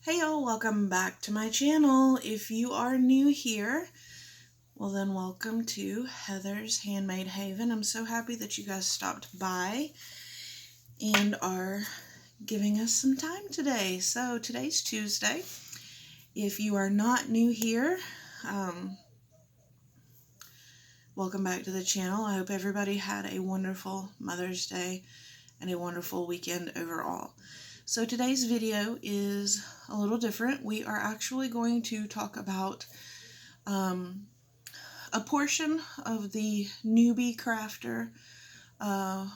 Hey y'all, welcome back to my channel. If you are new here, well then welcome to Heather's Handmade Haven. I'm so happy that you guys stopped by and are giving us some time today. So today's Tuesday. If you are not new here, welcome back to the channel. I hope everybody had a wonderful Mother's Day and a wonderful weekend overall. So today's video is a little different. We are actually going to talk about a portion of the newbie crafter. I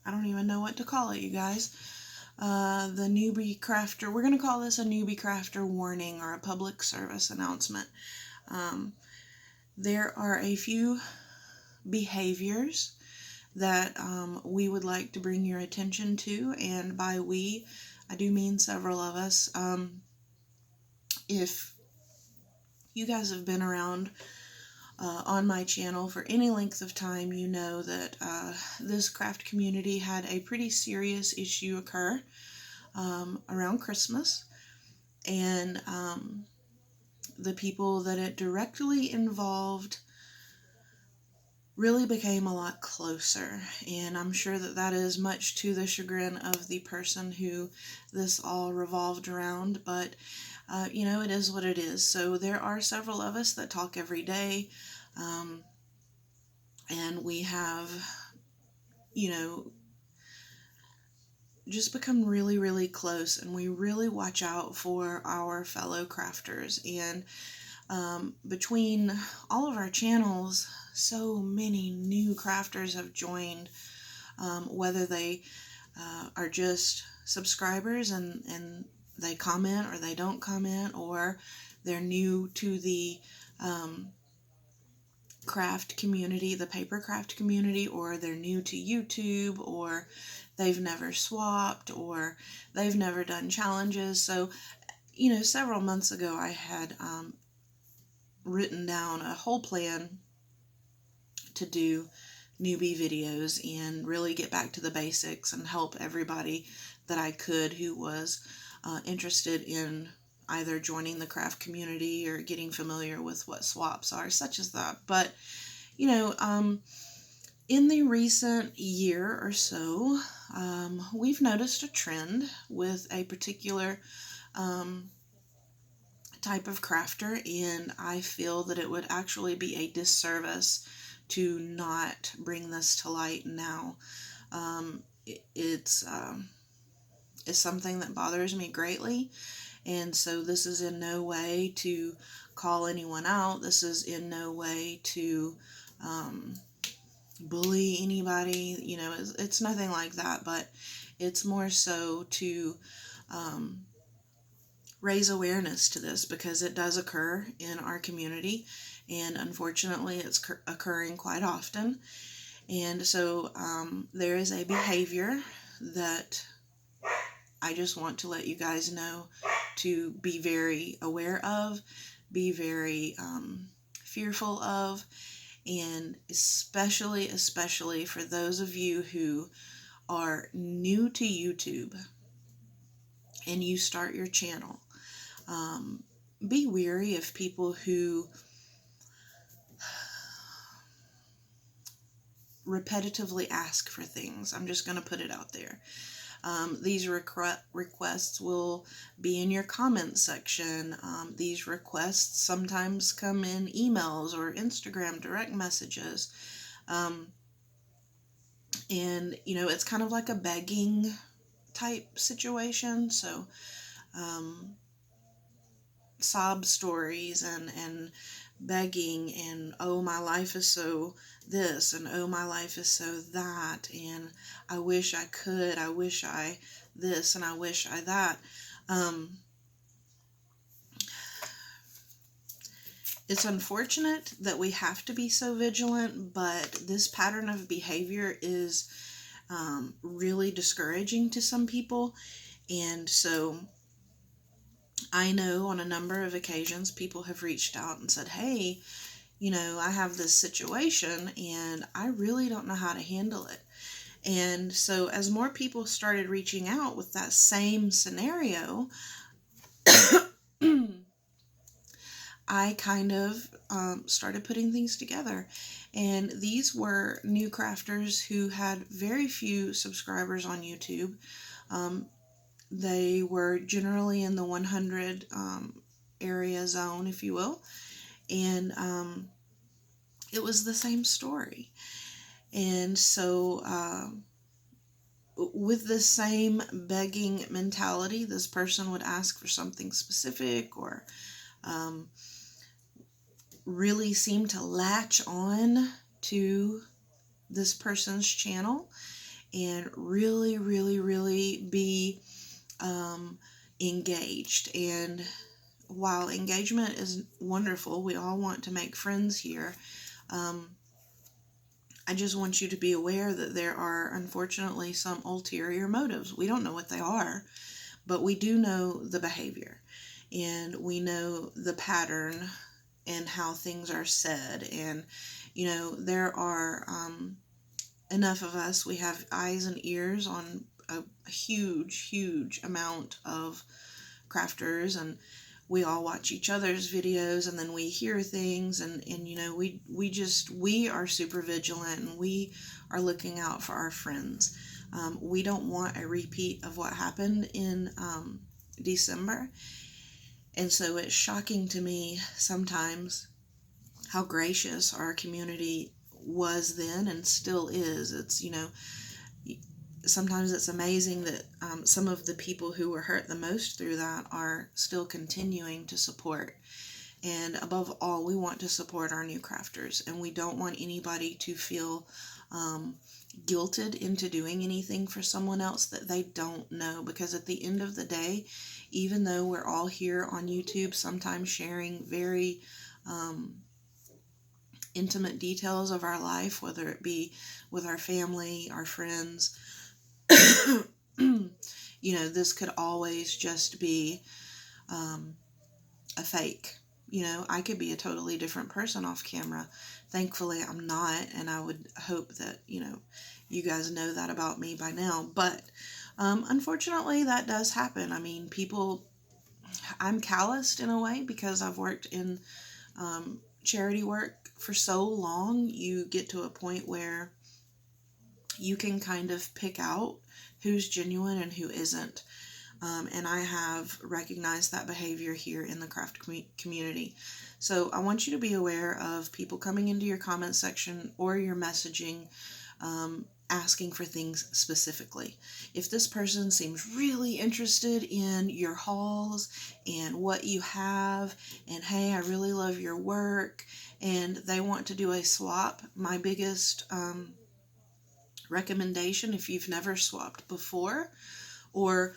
don't even know what to call it, you guys. The newbie crafter. We're going to call this a newbie crafter warning or a public service announcement. There are a few behaviors that we would like to bring your attention to, and by we, I do mean several of us. If you guys have been around on my channel for any length of time, you know that this craft community had a pretty serious issue occur around Christmas, and the people that it directly involved really became a lot closer, and I'm sure that that is much to the chagrin of the person who this all revolved around, but you know, it is what it is. So there are several of us that talk every day, and we have, you know, just become really, really close, and we really watch out for our fellow crafters. And between all of our channels, so many new crafters have joined, whether they are just subscribers and they comment or they don't comment, or they're new to the craft community, the paper craft community, or they're new to YouTube, or they've never swapped, or they've never done challenges. So, you know, several months ago I had written down a whole plan to do newbie videos and really get back to the basics and help everybody that I could who was interested in either joining the craft community or getting familiar with what swaps are, such as that. But, you know, in the recent year or so, we've noticed a trend with a particular type of crafter, and I feel that it would actually be a disservice to not bring this to light now. It's something that bothers me greatly, and so this is in no way to call anyone out. This is in no way to bully anybody. You know, it's nothing like that, but it's more so to raise awareness to this, because it does occur in our community, and unfortunately it's occurring quite often. And so there is a behavior that I just want to let you guys know to be very aware of, be very fearful of, and especially for those of you who are new to YouTube and you start your channel. Be wary of people who repetitively ask for things. I'm just going to put it out there. These requests will be in your comment section. These requests sometimes come in emails or Instagram direct messages. And, you know, it's kind of like a begging type situation. So, sob stories and begging, and oh, my life is so this, and oh, my life is so that, and I wish I could, I wish I this, and I wish I that. It's unfortunate that we have to be so vigilant, but this pattern of behavior is really discouraging to some people. And so I know on a number of occasions people have reached out and said, hey, you know, I have this situation and I really don't know how to handle it. And so as more people started reaching out with that same scenario, I kind of started putting things together. And these were new crafters who had very few subscribers on YouTube. Um, they were generally in the 100 area zone, if you will. And it was the same story. And so, with the same begging mentality, this person would ask for something specific, or really seem to latch on to this person's channel and really, really, really be engaged. And while engagement is wonderful, we all want to make friends here. I just want you to be aware that there are, unfortunately, some ulterior motives. We don't know what they are, but we do know the behavior, and we know the pattern and how things are said. And, there are enough of us, we have eyes and ears on a huge, huge amount of crafters, and we all watch each other's videos, and then we hear things, and we are super vigilant, and we are looking out for our friends. We don't want a repeat of what happened in December. And so it's shocking to me sometimes how gracious our community was then and still is. It's, sometimes it's amazing that some of the people who were hurt the most through that are still continuing to support. And above all, we want to support our new crafters, and we don't want anybody to feel guilted into doing anything for someone else that they don't know. Because at the end of the day, even though we're all here on YouTube, sometimes sharing very intimate details of our life, whether it be with our family, our friends, this could always just be a fake. I could be a totally different person off camera. Thankfully, I'm not, and I would hope that, you guys know that about me by now. But unfortunately, that does happen. I mean, I'm calloused in a way because I've worked in charity work for so long. You get to a point where you can kind of pick out who's genuine and who isn't. And I have recognized that behavior here in the craft community. So I want you to be aware of people coming into your comment section or your messaging, asking for things specifically. If this person seems really interested in your hauls and what you have, and hey, I really love your work, and they want to do a swap, my biggest recommendation, if you've never swapped before, or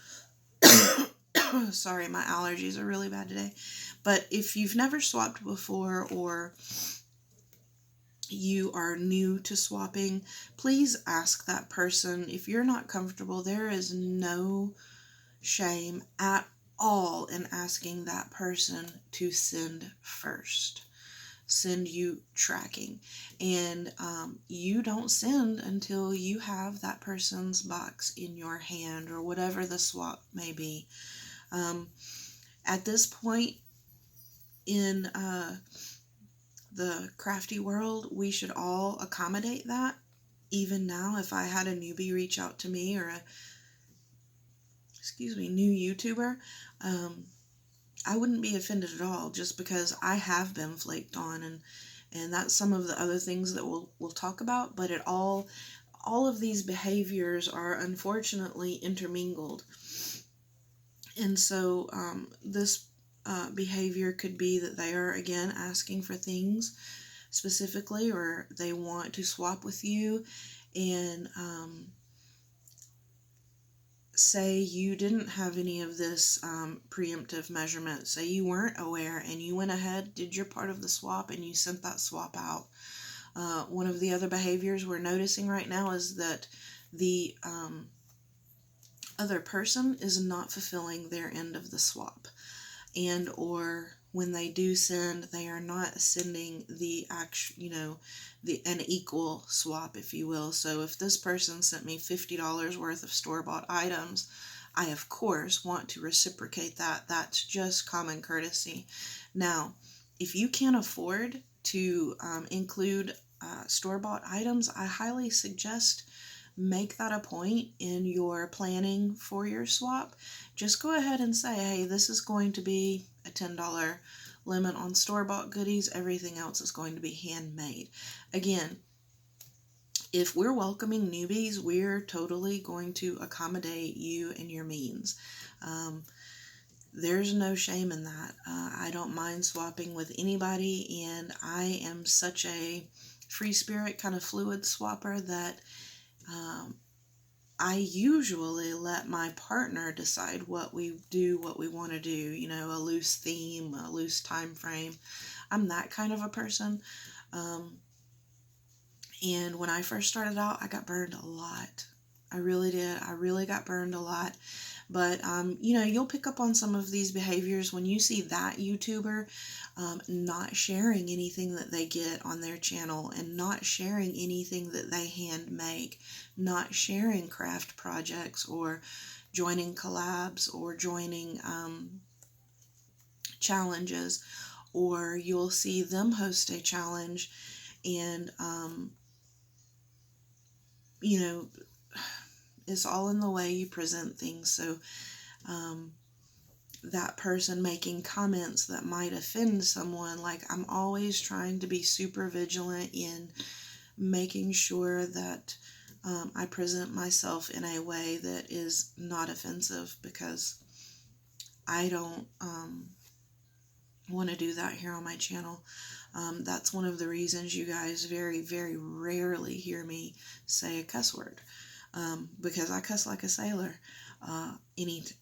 sorry, my allergies are really bad today, but if you've never swapped before, or you are new to swapping, please ask that person. If you're not comfortable, there is no shame at all in asking that person to send first. Send you tracking. And you don't send until you have that person's box in your hand, or whatever the swap may be. At this point in the crafty world, we should all accommodate that. Even now, if I had a newbie reach out to me, or new YouTuber, I wouldn't be offended at all, just because I have been flaked on, and that's some of the other things that we'll talk about. But all of these behaviors are unfortunately intermingled. And so this behavior could be that they are, again, asking for things specifically, or they want to swap with you, and say you didn't have any of this preemptive measurement. Say you weren't aware, and you went ahead, did your part of the swap, and you sent that swap out. One of the other behaviors we're noticing right now is that the other person is not fulfilling their end of the swap, and or when they do send, they are not sending the actual, an equal swap, if you will. So if this person sent me $50 worth of store-bought items, I of course want to reciprocate that. That's just common courtesy. Now, if you can't afford to include store-bought items, I highly suggest make that a point in your planning for your swap. Just go ahead and say, hey, this is going to be a $10 limit on store-bought goodies. Everything else is going to be handmade. Again, if we're welcoming newbies, we're totally going to accommodate you and your means. There's no shame in that. I don't mind swapping with anybody, and I am such a free spirit kind of fluid swapper that I usually let my partner decide what we do, what we want to do, a loose theme, a loose time frame. I'm that kind of a person. And when I first started out, I got burned a lot. I really did. I really got burned a lot. But, you'll pick up on some of these behaviors when you see that YouTuber not sharing anything that they get on their channel, and not sharing anything that they hand make, not sharing craft projects or joining collabs or joining challenges, or you'll see them host a challenge and, it's all in the way you present things. So that person making comments that might offend someone, like, I'm always trying to be super vigilant in making sure that I present myself in a way that is not offensive, because I don't want to do that here on my channel. That's one of the reasons you guys very, very rarely hear me say a cuss word, because I cuss like a sailor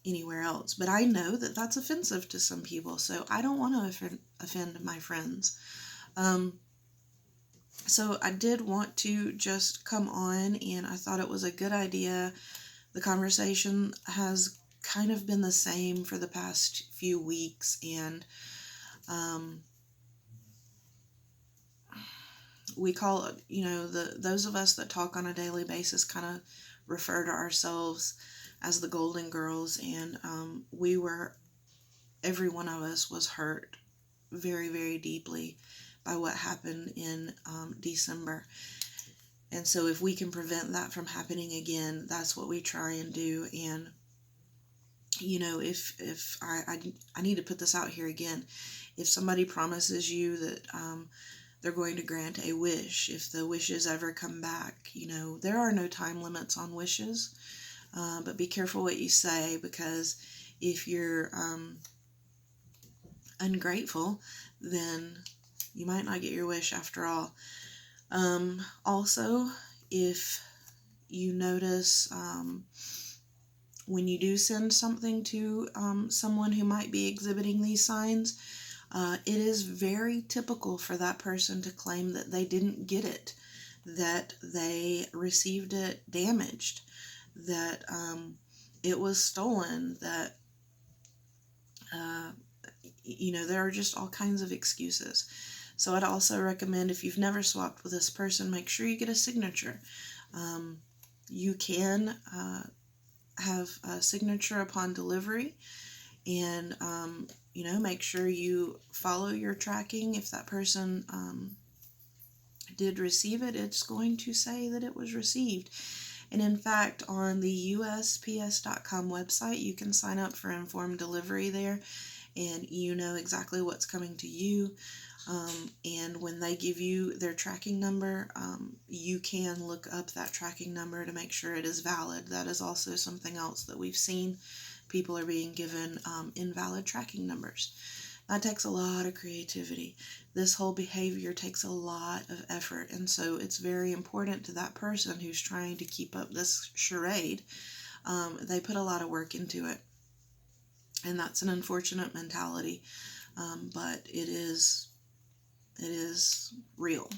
anywhere else. But I know that that's offensive to some people, so I don't want to offend my friends. So I did want to just come on, and I thought it was a good idea. The conversation has kind of been the same for the past few weeks, and we call it, those of us that talk on a daily basis kind of refer to ourselves as the Golden Girls, and every one of us was hurt very, very deeply by what happened in December. And so if we can prevent that from happening again, that's what we try and do. And if I need to put this out here again, if somebody promises you that they're going to grant a wish, if the wishes ever come back, there are no time limits on wishes, but be careful what you say, because if you're ungrateful, then you might not get your wish after all. Also, if you notice when you do send something to someone who might be exhibiting these signs, it is very typical for that person to claim that they didn't get it, that they received it damaged, that it was stolen, that there are just all kinds of excuses. So I'd also recommend, if you've never swapped with this person, make sure you get a signature. You can have a signature upon delivery, and make sure you follow your tracking. If that person did receive it, it's going to say that it was received. And in fact, on the USPS.com website, you can sign up for informed delivery there, and you know exactly what's coming to you. And when they give you their tracking number, you can look up that tracking number to make sure it is valid. That is also something else that we've seen. People are being given invalid tracking numbers. That takes a lot of creativity. This whole behavior takes a lot of effort, and so it's very important to that person who's trying to keep up this charade. They put a lot of work into it, and that's an unfortunate mentality, but it is real.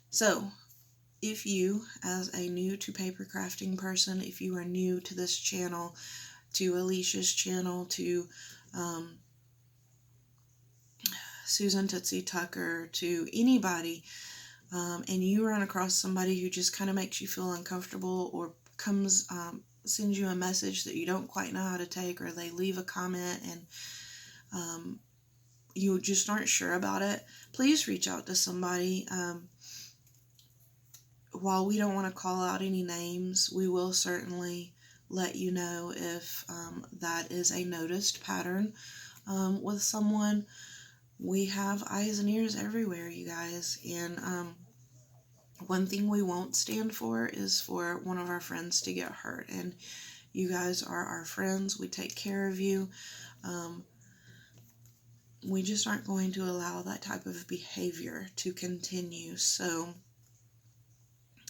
So if you, as a new to paper crafting person, if you are new to this channel, to Alicia's channel, to Susan Tootsie Tucker to anybody, and you run across somebody who just kind of makes you feel uncomfortable, or comes, sends you a message that you don't quite know how to take, or they leave a comment and you just aren't sure about it, please reach out to somebody. While we don't want to call out any names, we will certainly let you know if that is a noticed pattern with someone. We have eyes and ears everywhere, you guys, and one thing we won't stand for is for one of our friends to get hurt, and you guys are our friends. We take care of you. We just aren't going to allow that type of behavior to continue. So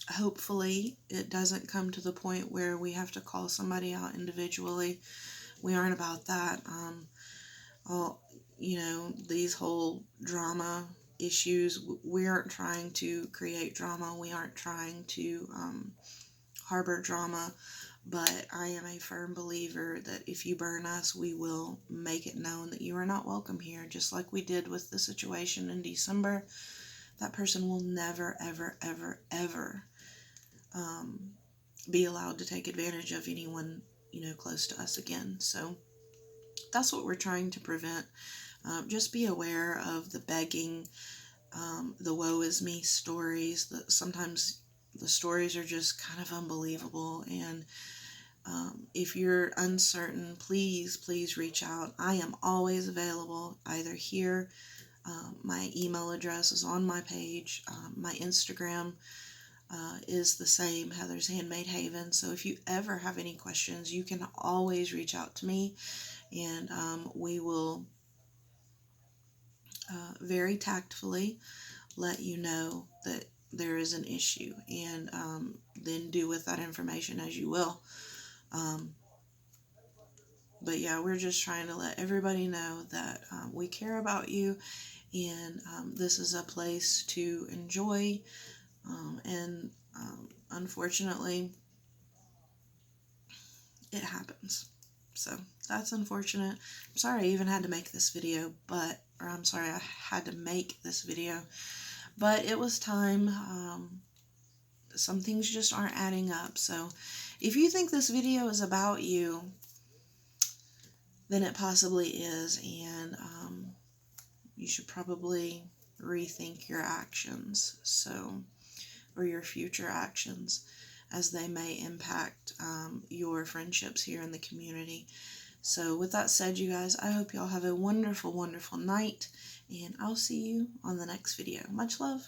hopefully it doesn't come to the point where we have to call somebody out individually. We aren't about that. These whole drama issues, we aren't trying to create drama. We aren't trying to harbor drama. But I am a firm believer that if you burn us, we will make it known that you are not welcome here. Just like we did with the situation in December, that person will never, ever, ever, ever be allowed to take advantage of anyone, close to us again. So that's what we're trying to prevent. Just be aware of the begging, the woe is me stories. Sometimes the stories are just kind of unbelievable, and if you're uncertain, please reach out. I am always available, either here. My email address is on my page. My Instagram is the same, Heather's Handmade Haven. So if you ever have any questions, you can always reach out to me, and we will very tactfully let you know that there is an issue, and then do with that information as you will. But yeah, we're just trying to let everybody know that we care about you, and this is a place to enjoy. And unfortunately, it happens. So that's unfortunate. I'm sorry I even had to make this video, or I'm sorry I had to make this video, but it was time. Some things just aren't adding up. So if you think this video is about you, then it possibly is, and you should probably rethink your actions, or your future actions, as they may impact your friendships here in the community. So with that said, you guys, I hope y'all have a wonderful, wonderful night, and I'll see you on the next video. Much love.